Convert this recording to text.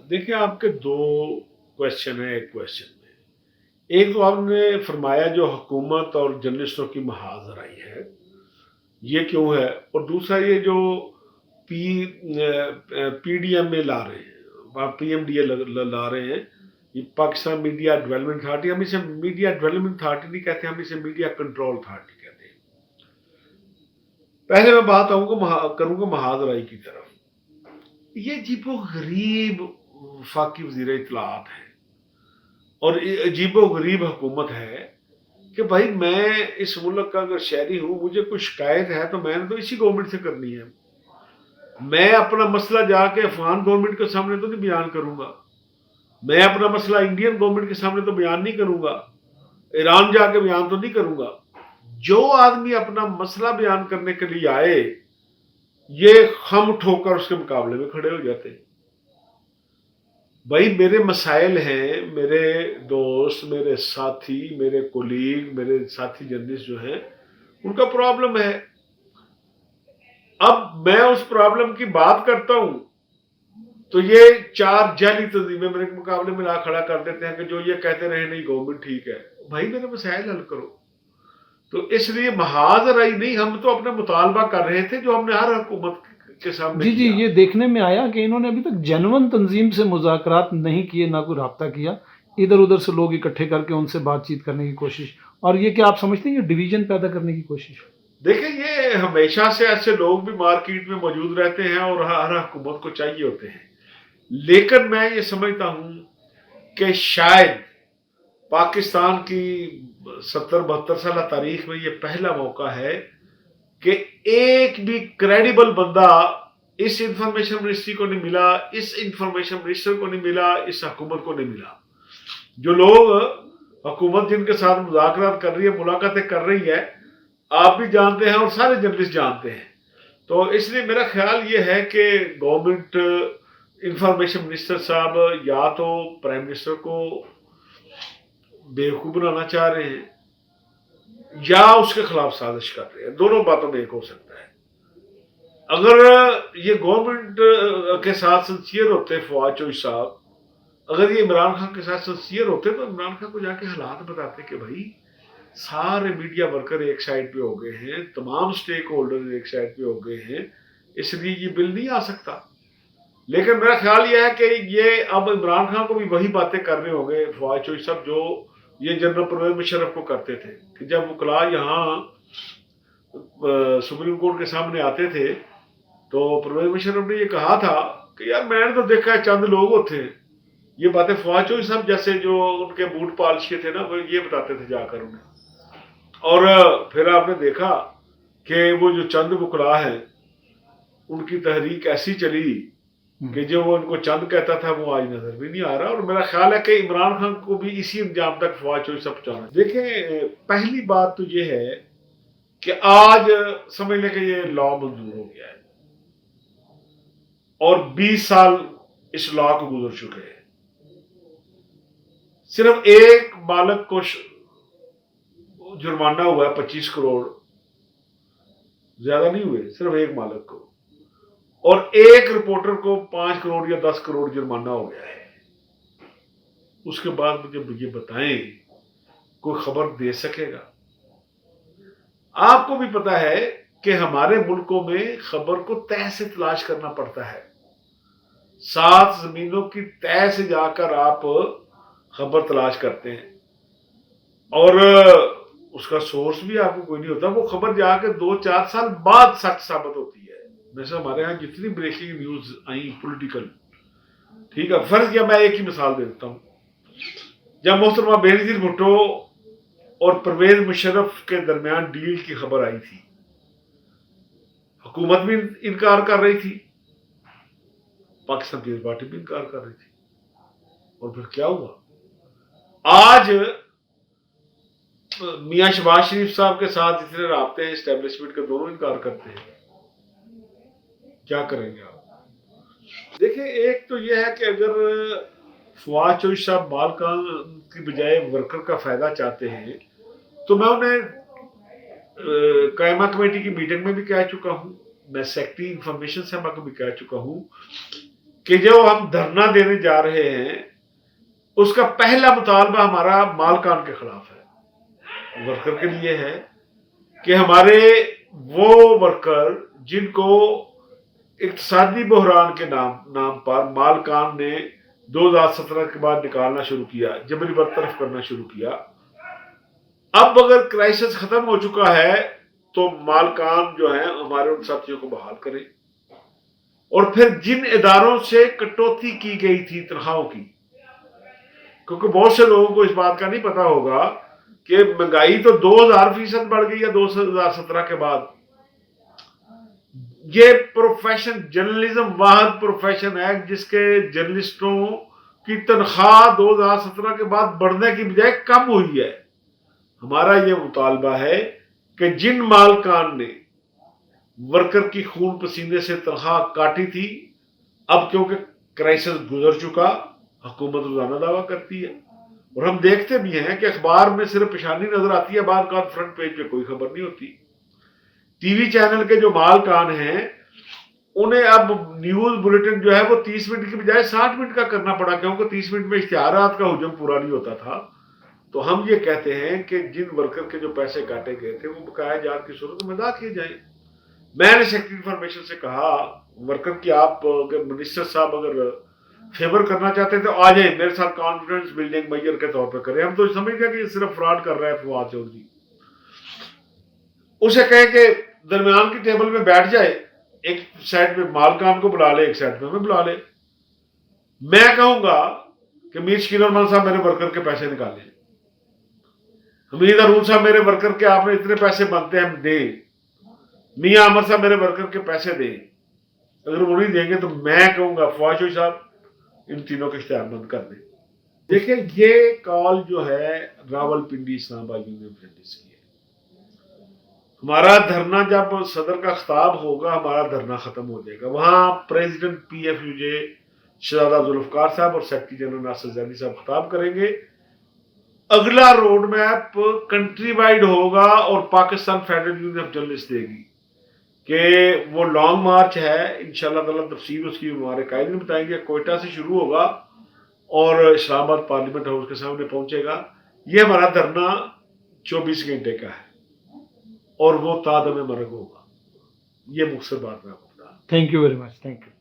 دیکھیں آپ کے دو کوشچن ہیں ایک کوشچن میں. ایک تو آپ نے فرمایا جو حکومت اور جرنلسٹوں کی محاذ آرائی ہے یہ کیوں ہے، اور دوسرا یہ جو پی پی ڈی ایم میں لا رہے ہیں، پی ایم ڈی اے لا رہے ہیں، یہ پاکستان میڈیا ڈیولپمنٹ اتھارٹی. ہم اسے میڈیا ڈیولپمنٹ اتھارٹی نہیں کہتے، ہم اسے میڈیا کنٹرول اتھارٹی کہتے ہیں. پہلے میں بات کروں گا محاذ آرائی کی طرف. یہ عجیب و غریب وفاقی وزیر اطلاعات ہے اور عجیب و غریب حکومت ہے کہ بھائی میں اس ملک کا اگر شہری ہوں، مجھے کوئی شکایت ہے تو میں نے تو اسی گورنمنٹ سے کرنی ہے. میں اپنا مسئلہ جا کے افغان گورنمنٹ کے سامنے تو نہیں بیان کروں گا، میں اپنا مسئلہ انڈین گورنمنٹ کے سامنے تو بیان نہیں کروں گا، ایران جا کے بیان تو نہیں کروں گا. جو آدمی اپنا مسئلہ بیان کرنے کے لیے آئے یہ خم ٹھو کر اس کے مقابلے میں کھڑے ہو جاتے ہیں. بھائی میرے مسائل ہیں، میرے دوست، میرے ساتھی، میرے کولیگ، میرے ساتھی جرنلسٹ جو ہیں ان کا پرابلم ہے. اب میں اس پرابلم کی بات کرتا ہوں تو یہ چار جعلی تنظیمیں میرے مقابلے میں لا کھڑا کر دیتے ہیں کہ جو یہ کہتے رہے نہیں گورنمنٹ ٹھیک ہے. بھائی میرے مسائل حل کرو. تو اس لیے محاذ آرائی نہیں، ہم تو اپنا مطالبہ کر رہے تھے جو ہم نے ہر حکومت کے سامنے جی کیا. یہ دیکھنے میں آیا کہ انہوں نے ابھی تک جنون تنظیم سے مذاکرات نہیں کیے، نہ کوئی رابطہ کیا، ادھر ادھر سے لوگ اکٹھے کر کے ان سے بات چیت کرنے کی کوشش. اور یہ کیا آپ سمجھتے ہیں یہ ڈویژن پیدا کرنے کی کوشش؟ دیکھیں یہ ہمیشہ سے ایسے لوگ بھی مارکیٹ میں موجود رہتے ہیں اور ہر حکومت کو چاہیے ہوتے ہیں، لیکن میں یہ سمجھتا ہوں کہ شاید پاکستان کی 70-72 سالہ تاریخ میں یہ پہلا موقع ہے کہ ایک بھی کریڈیبل بندہ اس انفارمیشن منسٹری کو نہیں ملا، اس انفارمیشن منسٹر کو نہیں ملا، اس حکومت کو نہیں ملا. جو لوگ حکومت جن کے ساتھ مذاکرات کر رہی ہے، ملاقاتیں کر رہی ہے، آپ بھی جانتے ہیں اور سارے جرنلسٹ جانتے ہیں. تو اس لیے میرا خیال یہ ہے کہ گورنمنٹ انفارمیشن منسٹر صاحب یا تو پرائم منسٹر کو بیوقوف بنانا چاہ رہے ہیں یا اس کے خلاف سازش کر رہے ہیں. دونوں باتوں میں ایک ہو سکتا ہے. اگر یہ گورنمنٹ کے ساتھ سنسیئر ہوتے فواد چوہدری صاحب، اگر یہ عمران خان کے ساتھ سنسیئر ہوتے تو عمران خان کو جا کے حالات بتاتے کہ بھائی سارے میڈیا ورکر ایک سائڈ پہ ہو گئے ہیں، تمام سٹیک ہولڈر ایک سائڈ پہ ہو گئے ہیں، اس لیے یہ بل نہیں آ سکتا. لیکن میرا خیال یہ ہے کہ یہ اب عمران خان کو بھی وہی باتیں کرنے ہوں گے فواد چوہدری صاحب جو یہ جنرل پرویز مشرف کو کرتے تھے کہ جب وکلا یہاں سپریم کورٹ کے سامنے آتے تھے تو پرویز مشرف نے یہ کہا تھا کہ یار میں نے تو دیکھا ہے چند لوگ ہوتے ہیں. یہ باتیں فواد چوہدری صاحب جیسے جو ان کے بوٹ پالش کے تھے نا وہ یہ بتاتے تھے جا کر انہیں. اور پھر آپ نے دیکھا کہ وہ جو چند وکلا ہیں ان کی تحریک ایسی چلی کہ جو وہ ان کو چند کہتا تھا وہ آج نظر بھی نہیں آ رہا. اور میرا خیال ہے کہ عمران خان کو بھی اسی انجام تک فواد چوہدری صاحب پہنچانا. دیکھیں پہلی بات تو یہ ہے کہ آج سمجھ لیں کہ یہ لا منظور ہو گیا ہے اور 20 سال اس لا کو گزر چکے ہیں. صرف ایک مالک کو جرمانہ ہوا ہے 25 کروڑ، زیادہ نہیں ہوئے، صرف ایک مالک کو، اور ایک رپورٹر کو 5 کروڑ یا 10 کروڑ جرمانہ ہو گیا ہے. اس کے بعد مجھے یہ بتائیں کوئی خبر دے سکے گا؟ آپ کو بھی پتا ہے کہ ہمارے ملکوں میں خبر کو تہ سے تلاش کرنا پڑتا ہے. 7 زمینوں کی تہ سے جا کر آپ خبر تلاش کرتے ہیں اور اس کا سورس بھی آپ کو کوئی نہیں ہوتا. وہ خبر جا کے 2-4 سال بعد سچ ثابت ہوتی ہے. ویسے ہمارے ہاں جتنی بریکنگ نیوز آئی پولیٹیکل، ٹھیک ہے، فرض کیا میں ایک ہی مثال دیتا ہوں. جب محترمہ بینظیر بھٹو اور پرویز مشرف کے درمیان ڈیل کی خبر آئی تھی، حکومت بھی انکار کر رہی تھی، پاکستان پیپلز پارٹی بھی انکار کر رہی تھی. اور پھر کیا ہوا؟ آج میاں شہباز شریف صاحب کے ساتھ جتنے رابطے ہیں اسٹیبلشمنٹ کے، دونوں انکار کرتے ہیں. کیا کریں گے آپ؟ دیکھیں ایک تو یہ ہے کہ اگر فواد چوہدری صاحب مالکان کی بجائے ورکر کا فائدہ چاہتے ہیں تو میں انہیں قائمہ کمیٹی کی میٹنگ میں بھی کہہ چکا ہوں، میں سیکٹری انفارمیشن صاحبہ کو بھی کہہ چکا ہوں کہ جو ہم دھرنا دینے جا رہے ہیں اس کا پہلا مطالبہ ہمارا مالکان کے خلاف ہے، ورکر کے لیے ہے کہ ہمارے وہ ورکر جن کو اقتصادی بحران کے نام پر مالکان نے 2017 کے بعد نکالنا شروع کیا، جبری برطرف کرنا شروع کیا، اب اگر کرائسس ختم ہو چکا ہے تو مالکان جو ہیں ہمارے ان ساتھیوں کو بحال کریں، اور پھر جن اداروں سے کٹوتی کی گئی تھی تنخواہوں کی، کیونکہ بہت سے لوگوں کو اس بات کا نہیں پتا ہوگا کہ مہنگائی تو 2000% بڑھ گئی ہے 2017 کے بعد. یہ پروفیشن جرنلزم واحد پروفیشن ہے جس کے جرنلسٹوں کی تنخواہ 2017 کے بعد بڑھنے کی بجائے کم ہوئی ہے. ہمارا یہ مطالبہ ہے کہ جن مالکان نے ورکر کی خون پسینے سے تنخواہ کاٹی تھی، اب کیونکہ کرائسس گزر چکا، حکومت روزانہ دعویٰ کرتی ہے، اور ہم دیکھتے بھی ہیں کہ اخبار میں صرف پیشانی نظر آتی ہے، بعد کا فرنٹ پیج پہ کوئی خبر نہیں ہوتی. ٹی وی چینل کے جو مالکان ہیں انہیں اب نیوز بلیٹن جو ہے وہ 30 منٹ کی بجائے 60 منٹ کا کرنا پڑا، کیونکہ 30 منٹ میں اشتہارات کا ہجوم پورا نہیں ہوتا تھا. تو ہم یہ کہتے ہیں کہ جن ورکر کے جو پیسے کاٹے گئے تھے وہ بقایا جات کی صورت میں ادا کیے جائیں. میں نے سیکرٹری انفارمیشن سے کہا ورکر کی آپ اگر منسٹر صاحب اگر فیور کرنا چاہتے تو آ جائیں میرے ساتھ کانفیڈنس بلڈنگ میئر کے طور پہ کریں، ہم تو سمجھ گئے کہ یہ صرف فراڈ کر رہا ہے فواد چودھری. اسے کہیں کہ درمیان کی ٹیبل میں بیٹھ جائے، ایک سائڈ میں مالکان کو بلا لے، ایک سائڈ میں بلا لے. میں کہوں گا کہ میر شکیل ارمان صاحب میرے ورکر کے پیسے نکالیں، حمید ارون صاحب میرے ورکر کے آپ نے اتنے پیسے بنتے ہیں دیں، میاں عامر صاحب میرے ورکر کے پیسے دیں. اگر وہ نہیں دیں گے تو میں کہوں گا فواد چودھری صاحب ان تینوں کے اشتہار بند کر دیں. دیکھیں یہ کال جو ہے راول پنڈی اسلام آباد یونین اپرینٹس کی ہے. ہمارا دھرنا جب صدر کا خطاب ہوگا ہمارا دھرنا ختم ہو جائے گا، وہاں پریزیڈنٹ پی ایف یو جے شہزادہ ذوالفقار صاحب اور سیکرٹری جنرل ناصر زیدی صاحب خطاب کریں گے. اگلا روڈ میپ کنٹری وائڈ ہوگا اور Pakistan federal union of journalist دے گی کہ وہ لانگ مارچ ہے. انشاءاللہ تعالیٰ تفصیل اس کی ہمارے قائدین بتائیں گے. کوئٹہ سے شروع ہوگا اور اسلام آباد پارلیمنٹ ہاؤس کے سامنے پہنچے گا. یہ ہمارا دھرنا 24 گھنٹے کا ہے اور وہ تا دم مرگ ہوگا. یہ مختصر بات میں آپ کو بتا. Thank you very much. Thank you.